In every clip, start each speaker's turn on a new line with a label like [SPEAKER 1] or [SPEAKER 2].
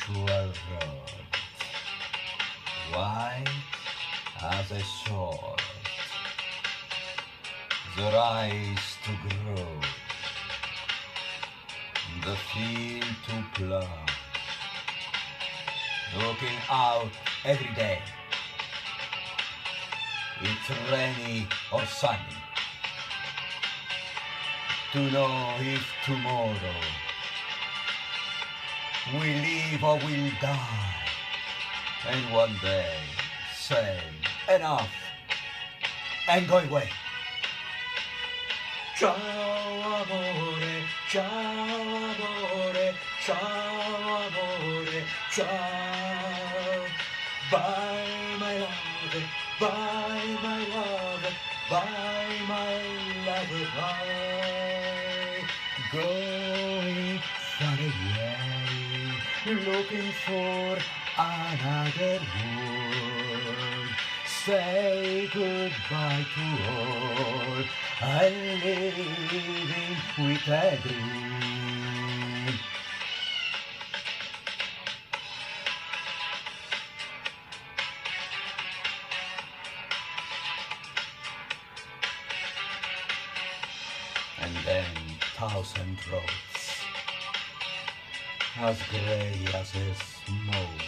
[SPEAKER 1] spiritual road, white as a sword, the rise to grow, the field to plow, looking out every day. It's rainy or sunny, to know if tomorrow we live or we'll die, and one day say enough and go away. Ciao amore, ciao amore, ciao amore, ciao. Bye my love, bye my love, bye my love, bye. Going far away, looking for another world. Say goodbye to all, I'm living with a dream. And then thousand roads, as grey as a smoke,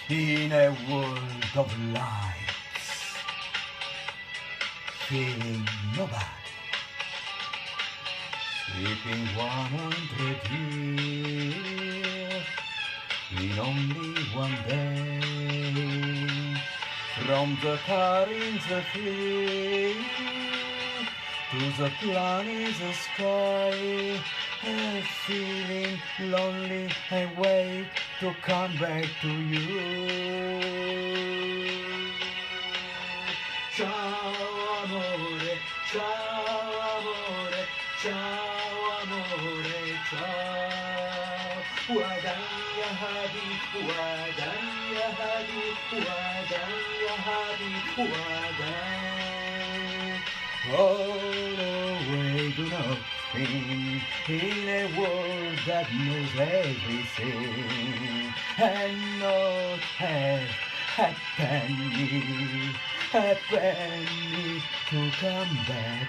[SPEAKER 1] in a world of lights, feeling nobody, sleeping 100 years in only one day, from the car in the field to the planet's sky, I'm feeling lonely, I wait to come back to you. Ciao amore, ciao amore, ciao amore, ciao. Wadan ya habi, wadan ya habi, wadan ya habi, wadan. All away to nothing in a world that knows everything and not have a penny to come back.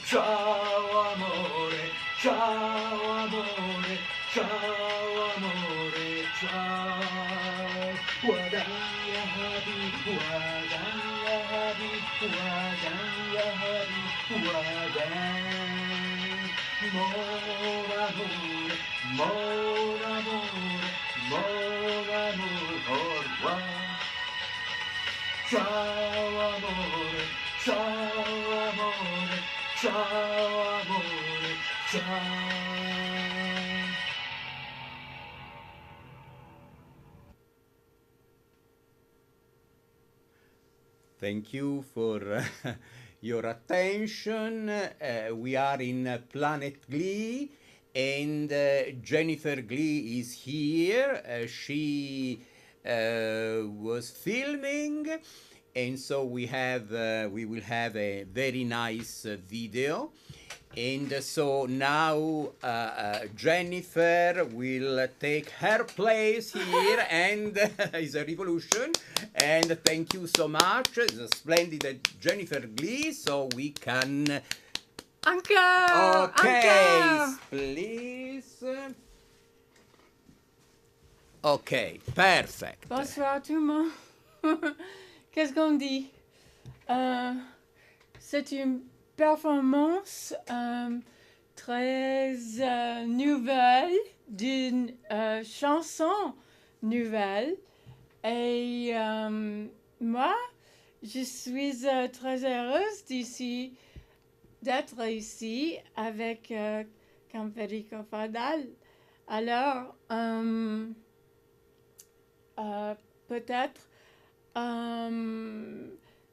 [SPEAKER 1] Ciao amore, ciao amore, ciao amore, ciao. Wadan ya habi, wadan ya habi, wadan ya habi, wadan. Mon amour, mon amour, mon amour, au revoir. Ciao amore, ciao amore, ciao amore, ciao. Thank you for your attention. We are in Planet Glee, and Jennifer Glee is here. She was filming, and so we will have a very nice video. And so now Jennifer will take her place here and is a revolution. And thank you so much. It's a splendid Jennifer Glee, so we can.
[SPEAKER 2] Encore!
[SPEAKER 1] Okay,
[SPEAKER 2] Encore!
[SPEAKER 1] please. Ok, perfect.
[SPEAKER 2] Bonsoir tout le monde. Qu'est-ce qu'on dit? C'est une performance très nouvelle d'une chanson nouvelle. Et moi, je suis très heureuse d'être ici avec Camperico Fadal. Alors, peut-être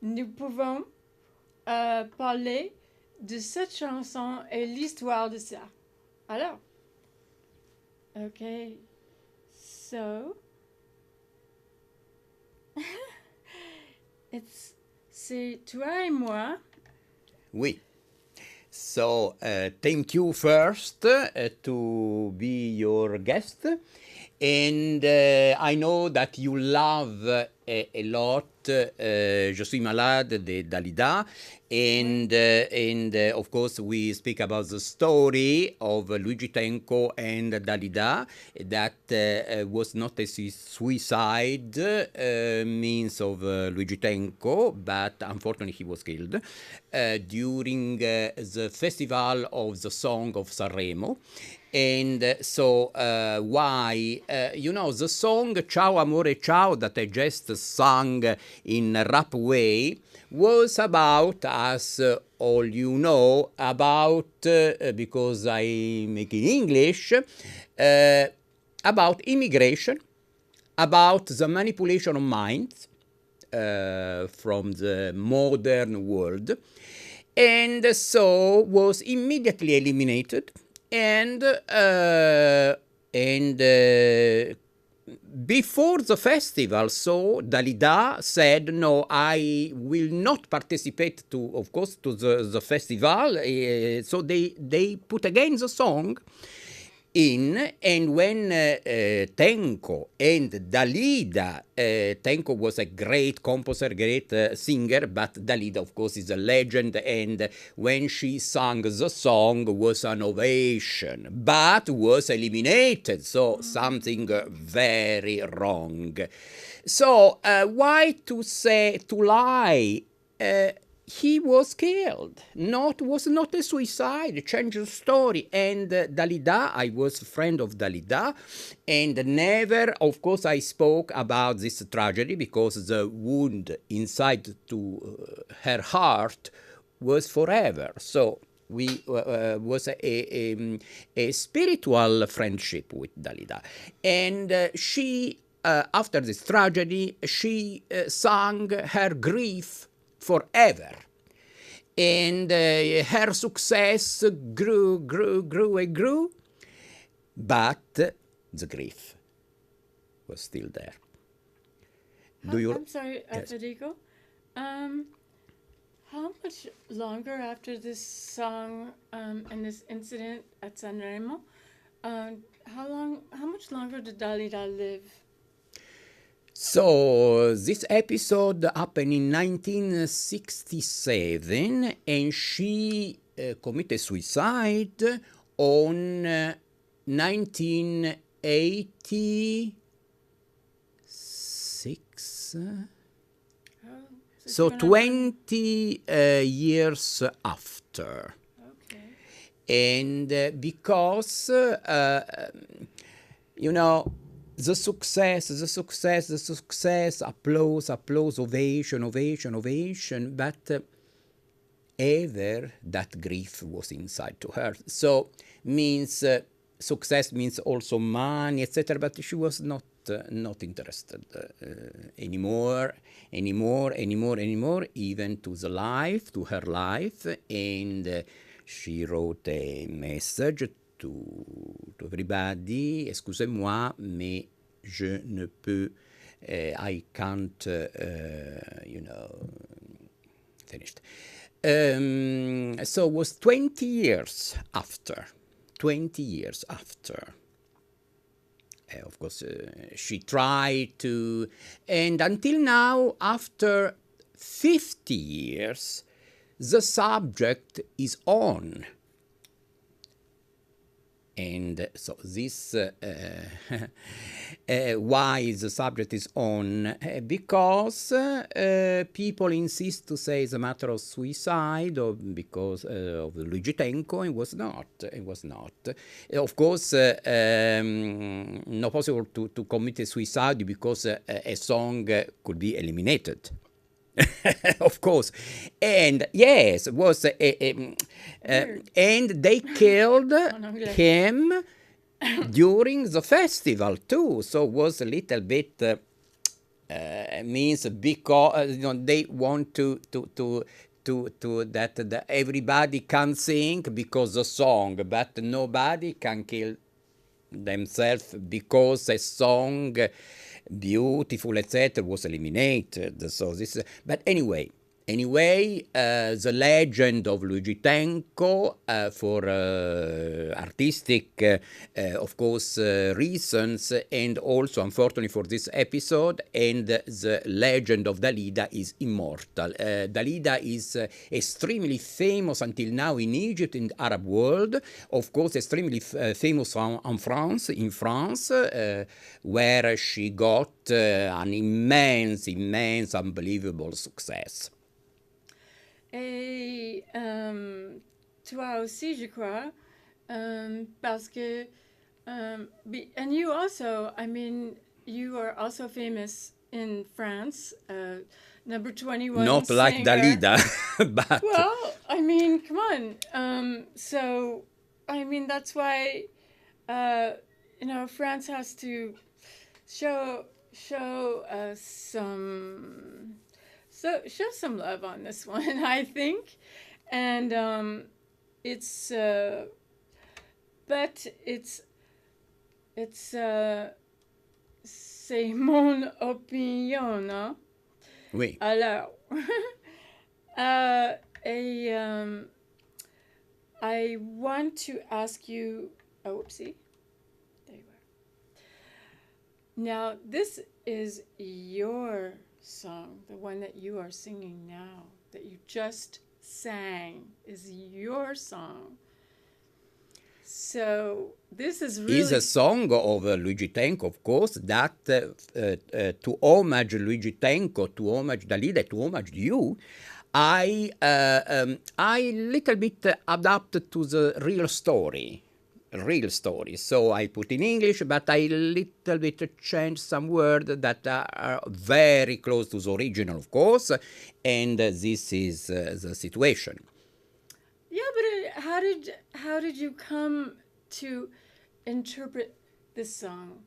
[SPEAKER 2] nous pouvons parler de cette chanson et l'histoire de ça. Alors, ok, so c'est toi et moi.
[SPEAKER 1] Oui. So thank you first to be your guest. And I know that you love a lot Je suis malade de Dalida. And of course, we speak about the story of Luigi Tenco and Dalida that was not a suicide means of Luigi Tenco, but unfortunately he was killed during the festival of the Song of Sanremo. And so why, the song Ciao Amore Ciao that I just sang in a rap way was about, as all you know, about, because I make in English, about immigration, about the manipulation of minds from the modern world, and so was immediately eliminated. And before the festival, so Dalida said, no, I will not participate to, of course, to the festival. So they put again the song in, and when Tenco and Dalida, Tenco was a great composer, great singer, but Dalida, of course, is a legend, and when she sang the song was an ovation, but was eliminated, so something very wrong. So why to lie? He was killed. Was not a suicide. Change the story. And Dalida, I was a friend of Dalida, and never, of course, I spoke about this tragedy because the wound inside to her heart was forever. So we was a spiritual friendship with Dalida, and she, after this tragedy, she sang her grief forever. And her success grew and grew, but the grief was still there.
[SPEAKER 2] I'm sorry,
[SPEAKER 1] Yes.
[SPEAKER 2] Federico. How much longer after this song and this incident at Sanremo, how much longer did Dalida live?
[SPEAKER 1] So this episode happened in 1967, and she committed suicide on 1986. So 20 years after.
[SPEAKER 2] Okay.
[SPEAKER 1] And because, the success, applause, ovation, but ever that grief was inside to her. So means success means also money, etc. But she was not interested anymore, even to her life, and she wrote a message to everybody. Excusez-moi, mais je ne peux, I can't, finished. So it was 20 years after. 20 years after. Of course, she tried to, and until now, after 50 years, the subject is on. And so this, why the subject is on? Because people insist to say it's a matter of suicide, or because of Luigi Tenco. It was not. Of course, not possible to commit a suicide because a song could be eliminated. Of course, and yes, was and they killed him during the festival too. So it was a little bit means because they want to that everybody can sing because the song, but nobody can kill themselves because a song beautiful, etc., was eliminated. So this, but anyway, Anyway, the legend of Luigi Tenco, for artistic, of course, reasons, and also, unfortunately, for this episode, and the legend of Dalida is immortal. Dalida is extremely famous until now in Egypt, in the Arab world, of course, extremely famous in France, where she got an immense, unbelievable success.
[SPEAKER 2] Et toi aussi, je crois, parce que, and you also, I mean, you are also famous in France, number 21
[SPEAKER 1] Not
[SPEAKER 2] singer.
[SPEAKER 1] like Dalida, but...
[SPEAKER 2] Well, I mean, come on. So, I mean, that's why, you know, France has to show show some love on this one, I think. And it's but it's c'est mon opinion, no?
[SPEAKER 1] Oui.
[SPEAKER 2] Alors, I want to ask you. Oh, whoopsie. There you are. Now, this is your song, the one that you are singing now, that you just sang, is your song. So this is really...
[SPEAKER 1] Is a song of Luigi Tenco, of course, that to homage Luigi Tenco, to homage Dalida, to homage you, I little bit adapt to the real story. So I put in English, but I little bit change some words that are very close to the original, of course, and this is the situation.
[SPEAKER 2] Yeah, but how did you come to interpret this song?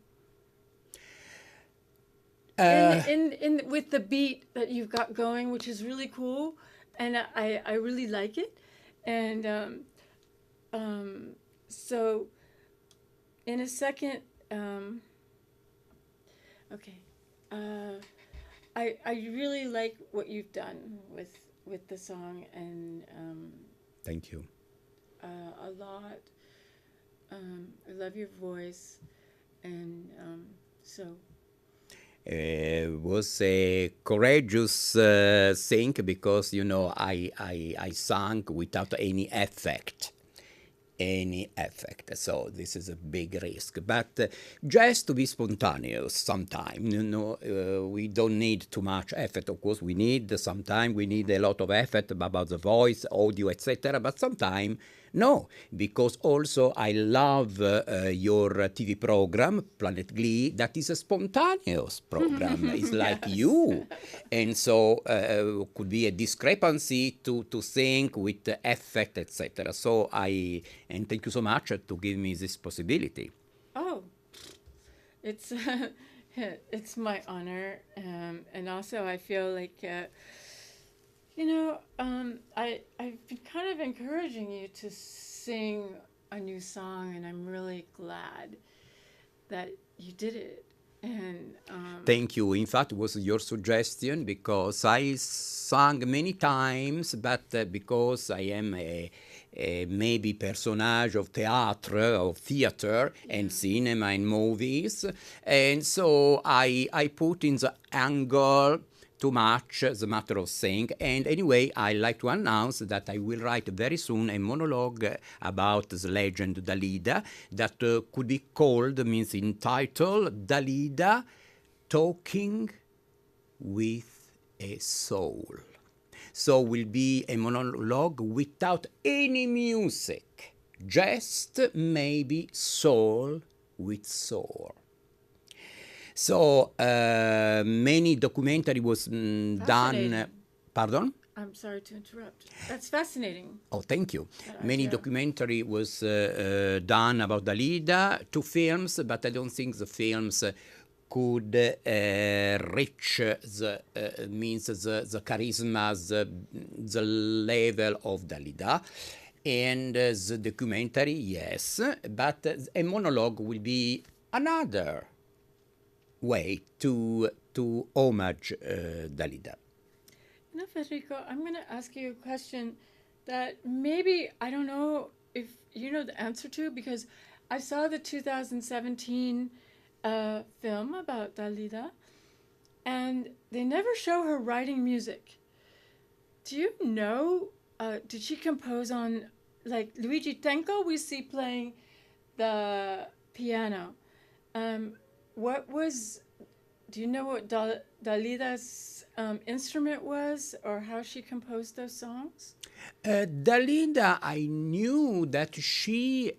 [SPEAKER 2] In with the beat that you've got going, which is really cool, and I really like it, and so in a second, okay, I really like what you've done with the song, and
[SPEAKER 1] thank you
[SPEAKER 2] a lot. I love your voice, and so.
[SPEAKER 1] Was a courageous thing because, you know, I sang without any effect. So this is a big risk. But just to be spontaneous sometimes, you know, we don't need too much effort. Of course, we need sometimes, we need a lot of effort about the voice, audio, etc. But sometimes, no, because also I love your TV program, Planet Glee, that is a spontaneous program. It's like
[SPEAKER 2] Yes.
[SPEAKER 1] you. And so could be a discrepancy to think with effect, etc. So and thank you so much to give me this possibility.
[SPEAKER 2] Oh, it's it's my honor, and also I feel like you know, I've been kind of encouraging you to sing a new song, and I'm really glad that you did it. And
[SPEAKER 1] thank you. In fact, it was your suggestion because I sang many times, but because I am a maybe personage of theater and cinema and movies, and so I put in the angle too much the matter of saying. And anyway, I like to announce that I will write very soon a monologue about the legend Dalida that could be called, means entitled, Dalida Talking with a Soul. So will be a monologue without any music, just maybe soul with soul. So many documentary was done. Pardon?
[SPEAKER 2] I'm sorry to interrupt. That's fascinating.
[SPEAKER 1] Oh, thank you. Many documentary was done about Dalida, 2 films, but I don't think the films could reach the the charisma, the level of Dalida. And the documentary, yes, but a monologue will be another way to homage Dalida.
[SPEAKER 2] No, Federico, I'm going to ask you a question that maybe I don't know if you know the answer to, because I saw the 2017 film about Dalida, and they never show her writing music. Do you know, did she compose on, like Luigi Tenco, we see playing the piano. Um, what was, do you know what Dalida's instrument was, or how she composed those songs?
[SPEAKER 1] Dalida, I knew that she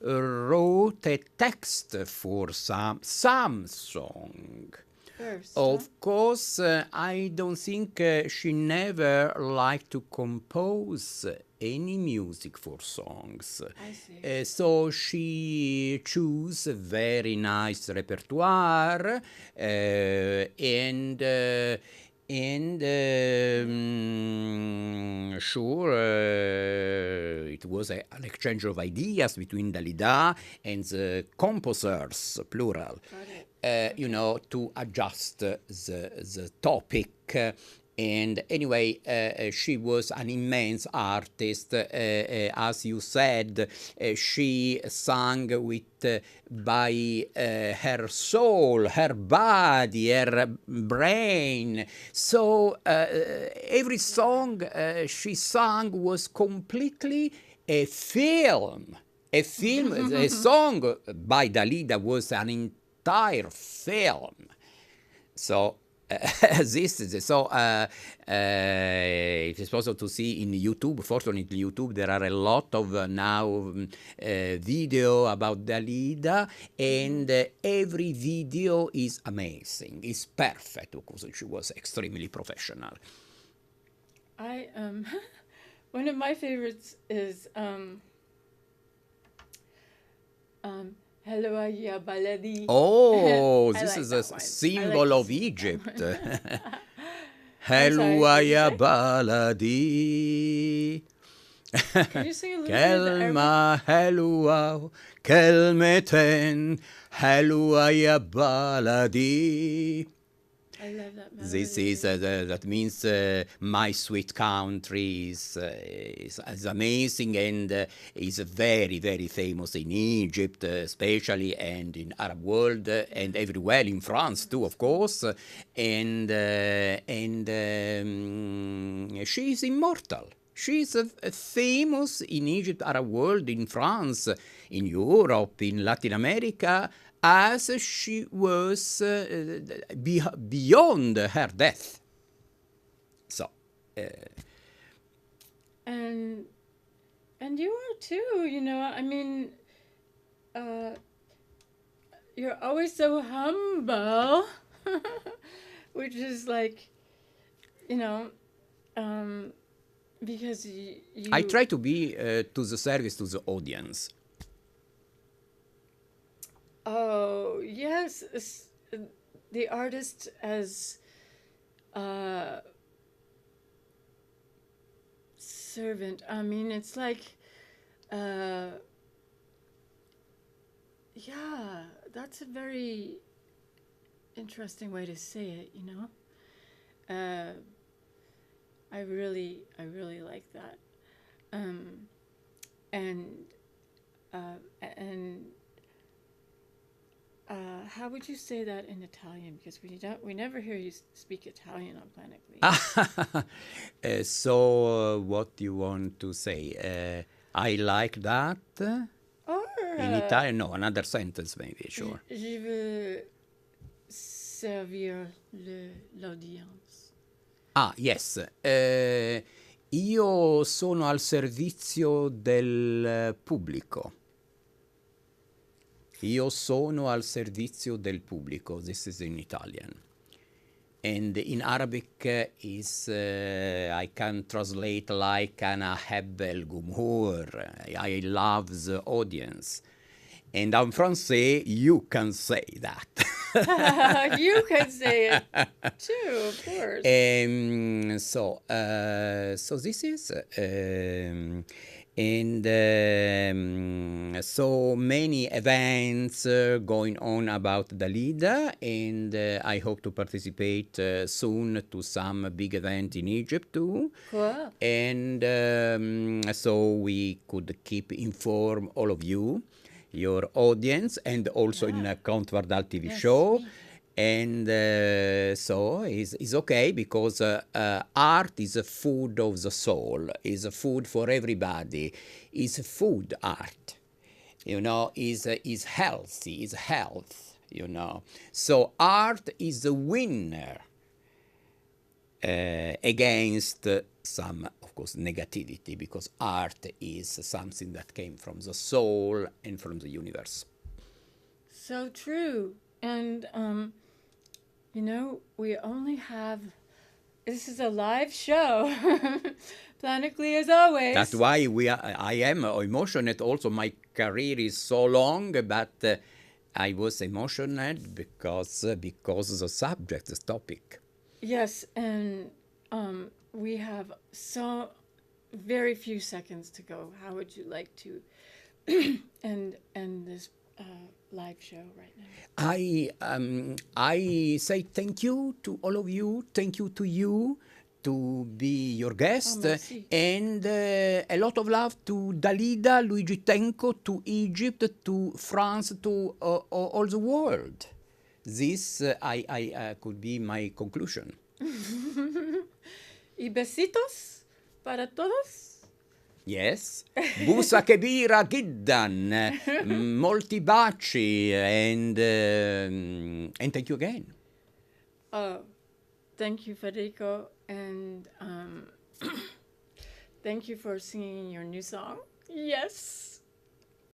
[SPEAKER 1] wrote a text for some song.
[SPEAKER 2] First,
[SPEAKER 1] Of course, I don't think she never liked to compose any music for songs.
[SPEAKER 2] I see.
[SPEAKER 1] So she chose a very nice repertoire and sure, it was an exchange of ideas between Dalida and the composers, plural.
[SPEAKER 2] Got it.
[SPEAKER 1] To adjust the topic. And anyway, she was an immense artist. As you said, she sang with by her soul, her body, her brain. So every song she sang was completely a film. A film, a song by Dalida was an entire film. So this is so it is possible to see in YouTube. Fortunately, YouTube there are a lot of now video about Dalida, and every video is amazing. It's perfect because she was extremely professional.
[SPEAKER 2] I one of my favorites is Hello Ya Baladi.
[SPEAKER 1] Oh,
[SPEAKER 2] I
[SPEAKER 1] this
[SPEAKER 2] like
[SPEAKER 1] is
[SPEAKER 2] that
[SPEAKER 1] a
[SPEAKER 2] one.
[SPEAKER 1] symbol of Egypt.
[SPEAKER 2] I'm sorry,
[SPEAKER 1] Helwa
[SPEAKER 2] what did you
[SPEAKER 1] ya
[SPEAKER 2] say?
[SPEAKER 1] baladi.
[SPEAKER 2] Can you sing a little bit of the Arabic?
[SPEAKER 1] كلمة حلوة كلمتين حلوة يا بلدي.
[SPEAKER 2] I love that melody.
[SPEAKER 1] This is that means my sweet country is amazing and is very very famous in Egypt, especially, and in Arab world and everywhere in France too, of course. And she is immortal. She is famous in Egypt, Arab world, in France, in Europe, in Latin America, as she was beyond her death. So.
[SPEAKER 2] And you are too, you know. I mean, you're always so humble, which is like, you know, because you.
[SPEAKER 1] I try to be to the service to the audience.
[SPEAKER 2] Oh yes, the artist as servant. I mean, it's like, yeah, that's a very interesting way to say it. You know, I really like that, and how would you say that in Italian? Because we never hear you speak Italian on Planet Glee.
[SPEAKER 1] So what do you want to say? I like that.
[SPEAKER 2] Or
[SPEAKER 1] In Italian, no, another sentence maybe, sure.
[SPEAKER 2] Je veux servir l'audience.
[SPEAKER 1] Ah, yes. Io sono al servizio del pubblico. Io sono al servizio del pubblico. This is in Italian. And in Arabic is, I can translate like أنا أحب الجمهور. I love the audience. And in Francais, you can say that.
[SPEAKER 2] You can say it too, of course.
[SPEAKER 1] So this is, and so many events going on about Dalida, and I hope to participate soon to some big event in Egypt too.
[SPEAKER 2] Cool.
[SPEAKER 1] And so we could keep inform all of you, your audience, and also in
[SPEAKER 2] Yeah.
[SPEAKER 1] Count Wardal TV
[SPEAKER 2] Yes,
[SPEAKER 1] show.
[SPEAKER 2] sweet.
[SPEAKER 1] And so it's okay because art is a food of the soul, is a food for everybody, is food art, you know, is healthy, is health, you know. So art is a winner against some, of course, negativity, because art is something that came from the soul and from the universe.
[SPEAKER 2] So true. And you know, we only have, this is a live show. Planet Glee as always.
[SPEAKER 1] That's why I am emotional. Also, my career is so long, but I was emotional because the subject, the topic.
[SPEAKER 2] Yes, and we have so very few seconds to go. How would you like to end this live show right now?
[SPEAKER 1] I say thank you to all of you. Thank you to you to be your guest,
[SPEAKER 2] merci.
[SPEAKER 1] and a lot of love to Dalida, Luigi Tenco, to Egypt, to France, to all the world. This I could be my conclusion.
[SPEAKER 2] Y besitos para todos.
[SPEAKER 1] Yes. Busa kebira giddan. Molti baci, and thank you again.
[SPEAKER 2] Oh, thank you, Federico, and thank you for singing your new song. Yes.